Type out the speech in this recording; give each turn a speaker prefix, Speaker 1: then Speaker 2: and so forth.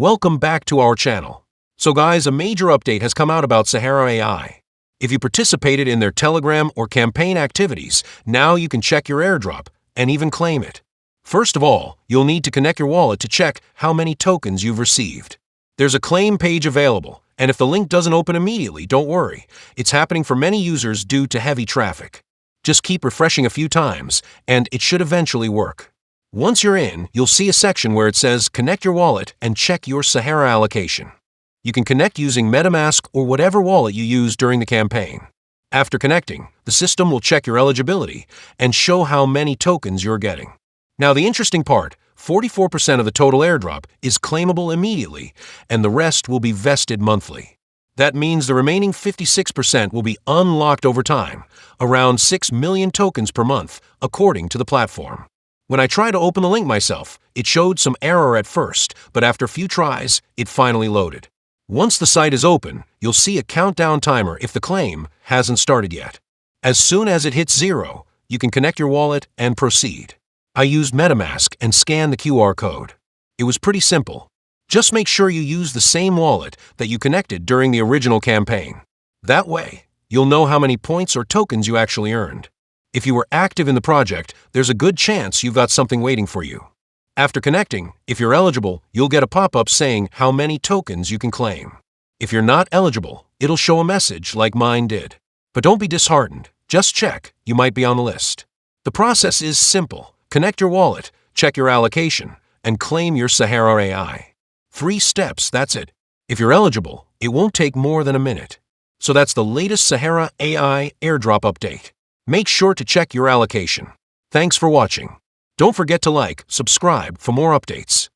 Speaker 1: Welcome back to our channel. So guys, a major update has come out about Sahara AI. If you participated in their Telegram or campaign activities, now you can check your airdrop and even claim it. First of all, you'll need to connect your wallet to check how many tokens you've received. There's a claim page available, and if the link doesn't open immediately, don't worry. It's happening for many users due to heavy traffic. Just keep refreshing a few times, and it should eventually work. Once you're in, you'll see a section where it says Connect your wallet and check your Sahara allocation. You can connect using MetaMask or whatever wallet you used during the campaign. After connecting, the system will check your eligibility and show how many tokens you're getting. Now the interesting part, 44% of the total airdrop is claimable immediately, and the rest will be vested monthly. That means the remaining 56% will be unlocked over time, around 6 million tokens per month, according to the platform. When I tried to open the link myself, it showed some error at first, but after a few tries, it finally loaded. Once the site is open, you'll see a countdown timer if the claim hasn't started yet. As soon as it hits 0, you can connect your wallet and proceed. I used MetaMask and scanned the QR code. It was pretty simple. Just make sure you use the same wallet that you connected during the original campaign. That way, you'll know how many points or tokens you actually earned. If you were active in the project, there's a good chance you've got something waiting for you. After connecting, if you're eligible, you'll get a pop-up saying how many tokens you can claim. If you're not eligible, it'll show a message like mine did. But don't be disheartened. Just check. You might be on the list. The process is simple. Connect your wallet, check your allocation, and claim your Sahara AI. 3 steps, that's it. If you're eligible, it won't take more than a minute. So that's the latest Sahara AI Airdrop update. Make sure to check your allocation. Thanks for watching. Don't forget to like, subscribe for more updates.